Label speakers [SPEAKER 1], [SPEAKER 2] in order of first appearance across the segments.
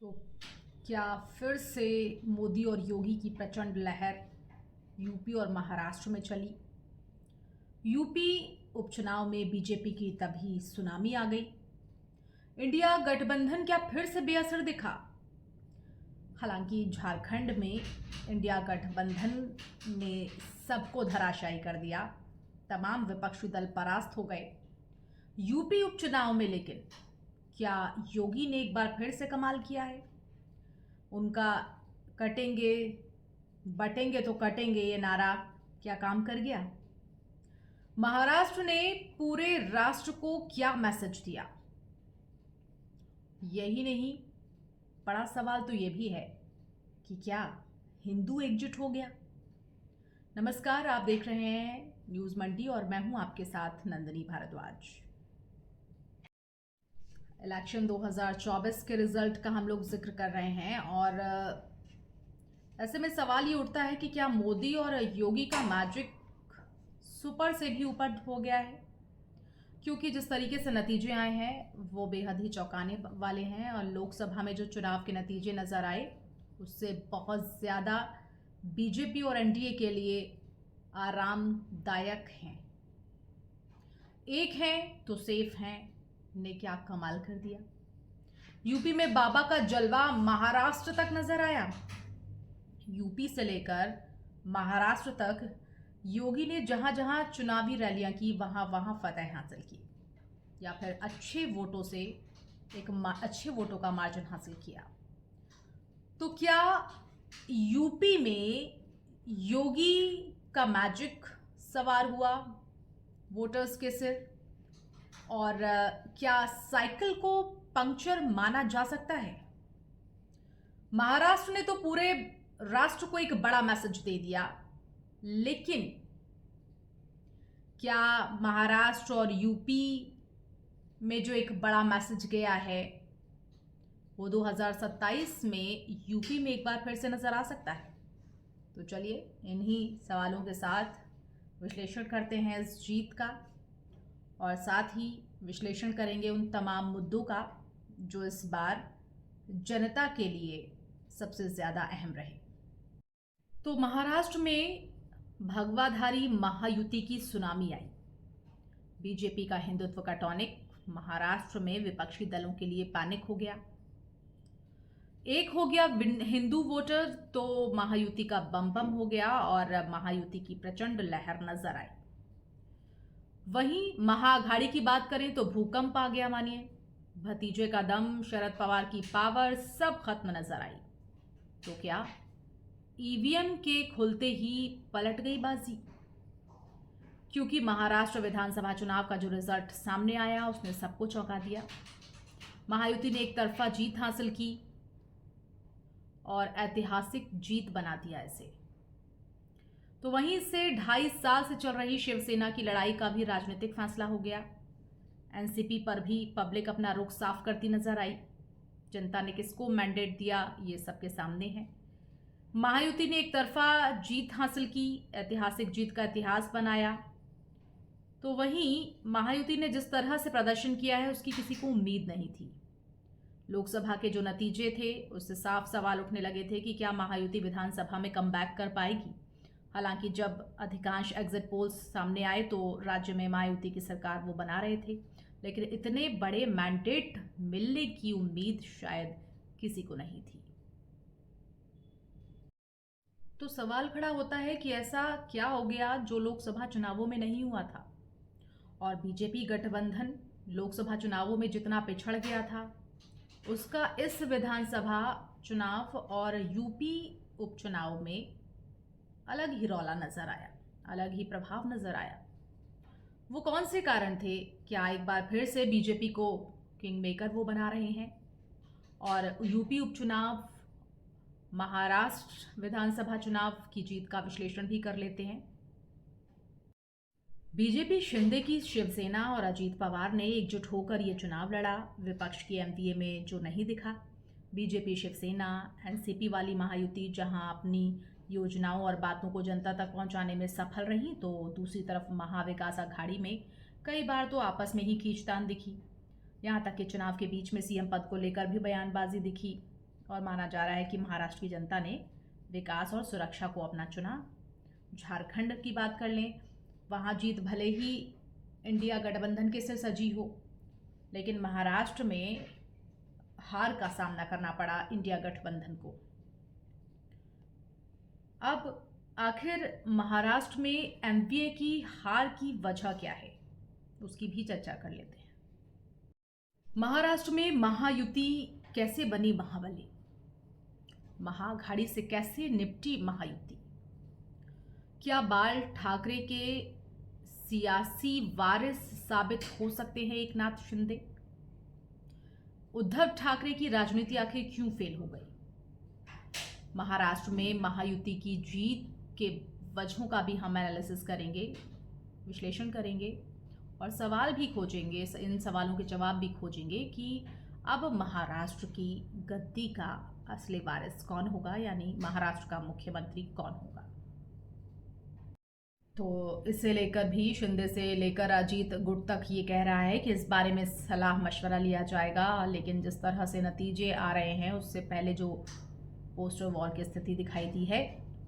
[SPEAKER 1] तो क्या फिर से मोदी और योगी की प्रचंड लहर यूपी और महाराष्ट्र में चली? यूपी उपचुनाव में बीजेपी की तभी सुनामी आ गई। इंडिया गठबंधन क्या फिर से बेअसर दिखा? हालांकि झारखंड में इंडिया गठबंधन ने सबको धराशायी कर दिया, तमाम विपक्षी दल परास्त हो गए। यूपी उपचुनाव में लेकिन क्या योगी ने एक बार फिर से कमाल किया है? उनका कटेंगे बटेंगे तो कटेंगे ये नारा क्या काम कर गया? महाराष्ट्र ने पूरे राष्ट्र को क्या मैसेज दिया? यही नहीं, बड़ा सवाल तो ये भी है कि क्या हिंदू एकजुट हो गया? नमस्कार, आप देख रहे हैं न्यूज मंडी और मैं हूं आपके साथ नंदिनी भारद्वाज। इलेक्शन 2024 के रिजल्ट का हम लोग जिक्र कर रहे हैं और ऐसे में सवाल ये उठता है कि क्या मोदी और योगी का मैजिक सुपर से भी ऊपर हो गया है? क्योंकि जिस तरीके से नतीजे आए हैं वो बेहद ही चौंकाने वाले हैं और लोकसभा में जो चुनाव के नतीजे नजर आए उससे बहुत ज़्यादा बीजेपी और एनडीए के लिए आरामदायक हैं। एक हैं तो सेफ हैं ने क्या कमाल कर दिया। यूपी में बाबा का जलवा महाराष्ट्र तक नजर आया। यूपी से लेकर महाराष्ट्र तक योगी ने जहां जहां चुनावी रैलियां की वहां वहां फतह हासिल की या फिर अच्छे वोटों का मार्जिन हासिल किया। तो क्या यूपी में योगी का मैजिक सवार हुआ वोटर्स के सिर? और क्या साइकिल को पंक्चर माना जा सकता है? महाराष्ट्र ने तो पूरे राष्ट्र को एक बड़ा मैसेज दे दिया, लेकिन क्या महाराष्ट्र और यूपी में जो एक बड़ा मैसेज गया है वो 2027 में यूपी में एक बार फिर से नजर आ सकता है? तो चलिए इन्हीं सवालों के साथ विश्लेषण करते हैं इस जीत का और साथ ही विश्लेषण करेंगे उन तमाम मुद्दों का जो इस बार जनता के लिए सबसे ज़्यादा अहम रहे। तो महाराष्ट्र में भगवाधारी महायुति की सुनामी आई। बीजेपी का हिंदुत्व का टॉनिक महाराष्ट्र में विपक्षी दलों के लिए पैनिक हो गया। एक हो गया हिंदू वोटर तो महायुति का बम बम हो गया और महायुति की प्रचंड लहर नजर आई। वहीं महाअघाड़ी की बात करें तो भूकंप आ गया मानिए। भतीजे का दम, शरद पवार की पावर सब खत्म नजर आई। तो क्या ईवीएम के खुलते ही पलट गई बाजी? क्योंकि महाराष्ट्र विधानसभा चुनाव का जो रिजल्ट सामने आया उसने सबको चौंका दिया। महायुति ने एक तरफा जीत हासिल की और ऐतिहासिक जीत बना दिया इसे। तो वहीं से 2.5 साल से चल रही शिवसेना की लड़ाई का भी राजनीतिक फैसला हो गया। एनसीपी पर भी पब्लिक अपना रुख साफ करती नजर आई। जनता ने किसको मैंडेट दिया ये सबके सामने है। महायुति ने एक तरफा जीत हासिल की, ऐतिहासिक जीत का इतिहास बनाया। तो वहीं महायुति ने जिस तरह से प्रदर्शन किया है उसकी किसी को उम्मीद नहीं थी। लोकसभा के जो नतीजे थे उससे साफ सवाल उठने लगे थे कि क्या महायुति विधानसभा में कमबैक कर पाएगी। हालांकि जब अधिकांश एग्जिट पोल्स सामने आए तो राज्य में महायुति की सरकार वो बना रहे थे, लेकिन इतने बड़े मैंडेट मिलने की उम्मीद शायद किसी को नहीं थी। तो सवाल खड़ा होता है कि ऐसा क्या हो गया जो लोकसभा चुनावों में नहीं हुआ था और बीजेपी गठबंधन लोकसभा चुनावों में जितना पिछड़ गया था उसका इस विधानसभा चुनाव और यूपी उपचुनाव में अलग ही रौला नजर आया, अलग ही प्रभाव नजर आया। वो कौन से कारण थे? क्या एक बार फिर से बीजेपी को किंग मेकर वो बना रहे हैं? और यूपी उपचुनाव, महाराष्ट्र विधानसभा चुनाव की जीत का विश्लेषण भी कर लेते हैं। बीजेपी शिंदे की शिवसेना और अजीत पवार ने एकजुट होकर ये चुनाव लड़ा। विपक्ष की एमपीए में जो नहीं दिखा। बीजेपी शिवसेना एनसीपी वाली महायुति जहां अपनी योजनाओं और बातों को जनता तक पहुंचाने में सफल रही, तो दूसरी तरफ महाविकास अघाड़ी में कई बार तो आपस में ही खींचतान दिखी। यहां तक कि चुनाव के बीच में सीएम पद को लेकर भी बयानबाजी दिखी। और माना जा रहा है कि महाराष्ट्र की जनता ने विकास और सुरक्षा को अपना चुना। झारखंड की बात कर लें, वहाँ जीत भले ही इंडिया गठबंधन के से सजी हो, लेकिन महाराष्ट्र में हार का सामना करना पड़ा इंडिया गठबंधन को। अब आखिर महाराष्ट्र में एमवीए की हार की वजह क्या है, उसकी भी चर्चा कर लेते हैं। महाराष्ट्र में महायुति कैसे बनी महाबली, महाअघाड़ी से कैसे निपटी महायुति? क्या बाल ठाकरे के सियासी वारिस साबित हो सकते हैं एकनाथ शिंदे? उद्धव ठाकरे की राजनीति आखिर क्यों फेल हो गई? महाराष्ट्र में महायुति की जीत के वजहों का भी हम एनालिसिस करेंगे, विश्लेषण करेंगे और सवाल भी खोजेंगे, इन सवालों के जवाब भी खोजेंगे कि अब महाराष्ट्र की गद्दी का असली वारिस कौन होगा, यानी महाराष्ट्र का मुख्यमंत्री कौन होगा। तो इससे लेकर भी शिंदे से लेकर अजीत गुट तक ये कह रहा है कि इस बारे में सलाह मशवरा लिया जाएगा, लेकिन जिस तरह से नतीजे आ रहे हैं उससे पहले जो पोस्टर वॉर की स्थिति दिखाई दी है,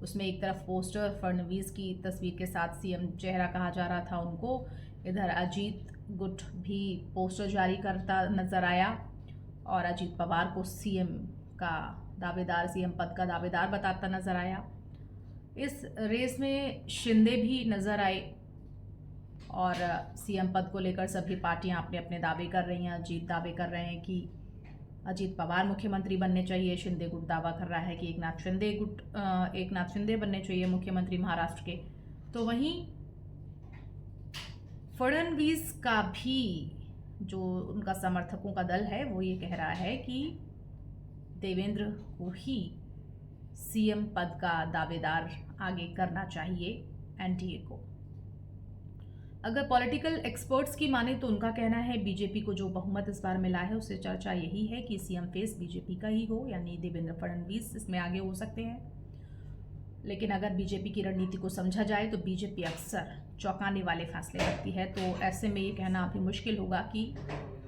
[SPEAKER 1] उसमें एक तरफ पोस्टर फडणवीस की तस्वीर के साथ सीएम चेहरा कहा जा रहा था उनको, इधर अजीत गुट भी पोस्टर जारी करता नजर आया और अजीत पवार को सीएम का दावेदार, सीएम पद का दावेदार बताता नजर आया। इस रेस में शिंदे भी नजर आए और सीएम पद को लेकर सभी पार्टियां अपने अपने दावे कर रही हैं। अजीत दावे कर रहे हैं कि अजीत पवार मुख्यमंत्री बनने चाहिए, शिंदे गुट दावा कर रहा है कि एकनाथ शिंदे बनने चाहिए मुख्यमंत्री महाराष्ट्र के। तो वहीं फडणवीस का भी जो उनका समर्थकों का दल है वो ये कह रहा है कि देवेंद्र को ही सीएम पद का दावेदार आगे करना चाहिए एनडीए को। अगर पॉलिटिकल एक्सपर्ट्स की माने तो उनका कहना है बीजेपी को जो बहुमत इस बार मिला है उससे चर्चा यही है कि सीएम फेस बीजेपी का ही हो, यानी देवेंद्र फडणवीस इसमें आगे हो सकते हैं। लेकिन अगर बीजेपी की रणनीति को समझा जाए तो बीजेपी अक्सर चौंकाने वाले फैसले करती है, तो ऐसे में ये कहना अभी मुश्किल होगा कि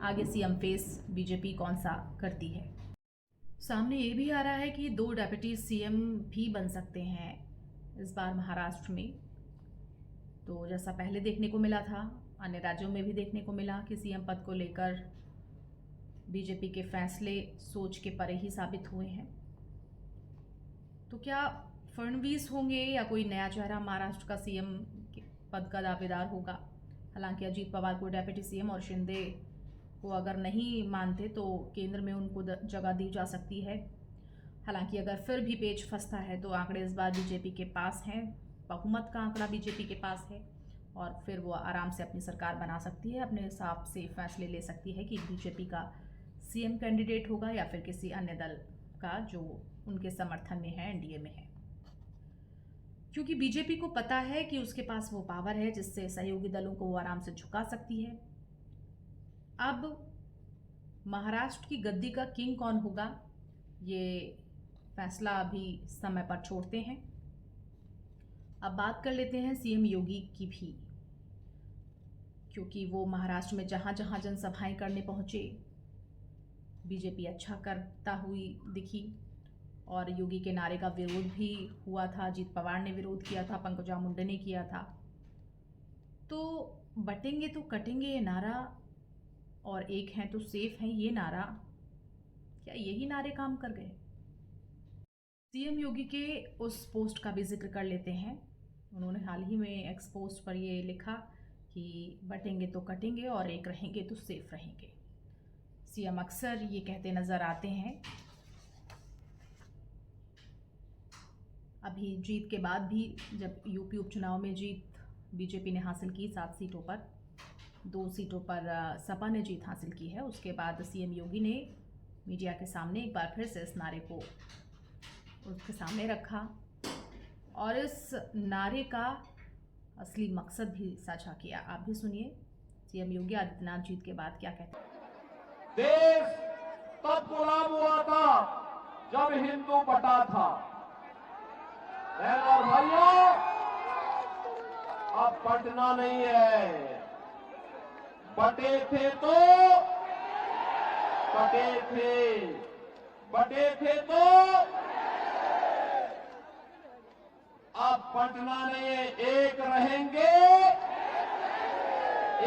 [SPEAKER 1] आगे सीएम फेस बीजेपी कौन सा करती है। सामने ये भी आ रहा है कि 2 डेप्यूटी सीएम भी बन सकते हैं इस बार महाराष्ट्र में। तो जैसा पहले देखने को मिला था, अन्य राज्यों में भी देखने को मिला कि सीएम पद को लेकर बीजेपी के फैसले सोच के परे ही साबित हुए हैं। तो क्या फडणवीस होंगे या कोई नया चेहरा महाराष्ट्र का सीएम पद का दावेदार होगा? हालांकि अजीत पवार को डेप्यूटी सीएम और शिंदे को अगर नहीं मानते तो केंद्र में उनको जगह दी जा सकती है। हालांकि अगर फिर भी पेच फंसता है तो आंकड़े इस बार बीजेपी के पास हैं, बहुमत का आंकड़ा बीजेपी के पास है और फिर वो आराम से अपनी सरकार बना सकती है, अपने हिसाब से फैसले ले सकती है कि बीजेपी का सीएम कैंडिडेट होगा या फिर किसी अन्य दल का जो उनके समर्थन में है, एनडीए में है। क्योंकि बीजेपी को पता है कि उसके पास वो पावर है जिससे सहयोगी दलों को वो आराम से झुका सकती है। अब महाराष्ट्र की गद्दी का किंग कौन होगा, ये फैसला अभी समय पर छोड़ते हैं। अब बात कर लेते हैं सीएम योगी की भी, क्योंकि वो महाराष्ट्र में जहां जहां जनसभाएं करने पहुंचे बीजेपी अच्छा करता हुई दिखी और योगी के नारे का विरोध भी हुआ था। अजीत पवार ने विरोध किया था, पंकजा मुंडे ने किया था। तो बटेंगे तो कटेंगे ये नारा और एक हैं तो सेफ हैं ये नारा, क्या यही नारे काम कर गए? सीएम योगी के उस पोस्ट का भी जिक्र कर लेते हैं। उन्होंने हाल ही में एक्स पोस्ट पर ये लिखा कि बटेंगे तो कटेंगे और एक रहेंगे तो सेफ रहेंगे। सीएम अक्सर ये कहते नजर आते हैं। अभी जीत के बाद भी, जब यूपी उपचुनाव में जीत बीजेपी ने हासिल की 7 सीटों पर, 2 सीटों पर सपा ने जीत हासिल की है, उसके बाद सीएम योगी ने मीडिया के सामने एक बार फिर से इस नारे को उसके सामने रखा और इस नारे का असली मकसद भी साझा किया। आप भी सुनिए सीएम योगी आदित्यनाथ जीत के बाद क्या कहते हैं।
[SPEAKER 2] देश तब गुलाम हुआ था जब हिंदू बटा था। और भाइयों, अब बटना नहीं है, बटे थे तो कटे थे। बटे थे तो अब पटना नहीं, एक रहेंगे,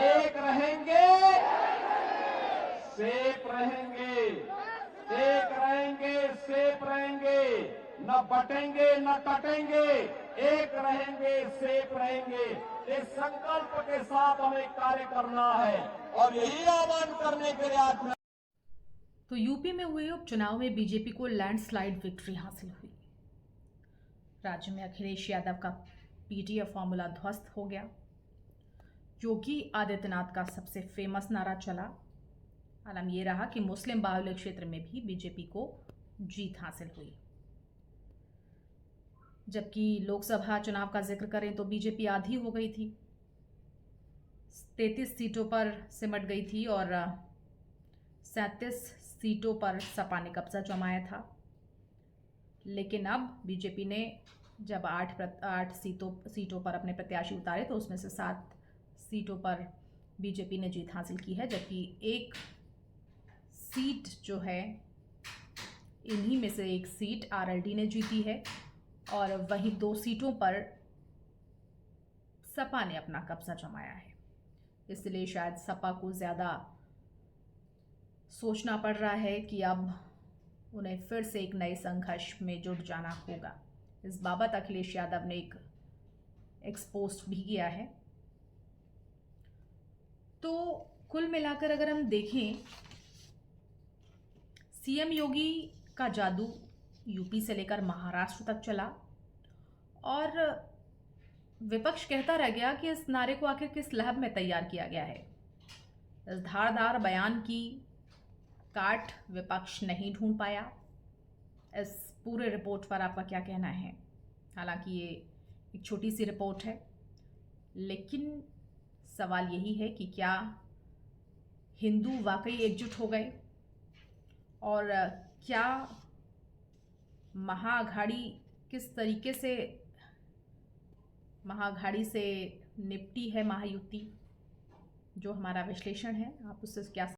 [SPEAKER 2] एक रहेंगे, सेफ रहेंगे, एक रहेंगे, सेफ रहेंगे, न बटेंगे न कटेंगे, एक रहेंगे, सेफ रहेंगे। इस संकल्प के साथ हमें कार्य करना है और यही आह्वान करने के लिए आज
[SPEAKER 1] तो यूपी में हुए उपचुनाव में बीजेपी को लैंडस्लाइड विक्ट्री हासिल हुई। राज्य में अखिलेश यादव का पीटीएफ फॉर्मूला ध्वस्त हो गया। योगी आदित्यनाथ का सबसे फेमस नारा चला। आलम यह रहा कि मुस्लिम बाहुल्य क्षेत्र में भी बीजेपी को जीत हासिल हुई। जबकि लोकसभा चुनाव का जिक्र करें तो बीजेपी आधी हो गई थी, 33 सीटों पर सिमट गई थी और 37 सीटों पर सपा ने कब्जा जमाया था। लेकिन अब बीजेपी ने जब 8 सीटों पर अपने प्रत्याशी उतारे तो उसमें से 7 सीटों पर बीजेपी ने जीत हासिल की है, जबकि एक सीट जो है, इन्हीं में से एक सीट आरएलडी ने जीती है और वहीं 2 सीटों पर सपा ने अपना कब्जा जमाया है। इसलिए शायद सपा को ज़्यादा सोचना पड़ रहा है कि अब उन्हें फिर से एक नए संघर्ष में जुट जाना होगा। इस बाबत अखिलेश यादव ने एक एक्सपोस्ट भी किया है। तो कुल मिलाकर अगर हम देखें, सीएम योगी का जादू यूपी से लेकर महाराष्ट्र तक चला और विपक्ष कहता रह गया कि इस नारे को आखिर किस लहब में तैयार किया गया है। इस धारदार बयान की काट विपक्ष नहीं ढूंढ पाया। इस पूरे रिपोर्ट पर आपका क्या कहना है? हालांकि ये एक छोटी सी रिपोर्ट है, लेकिन सवाल यही है कि क्या हिंदू वाकई एकजुट हो गए और क्या महाअघाड़ी किस तरीके से महाअघाड़ी से निपटी है महायुति? जो हमारा विश्लेषण है, आप उससे क्या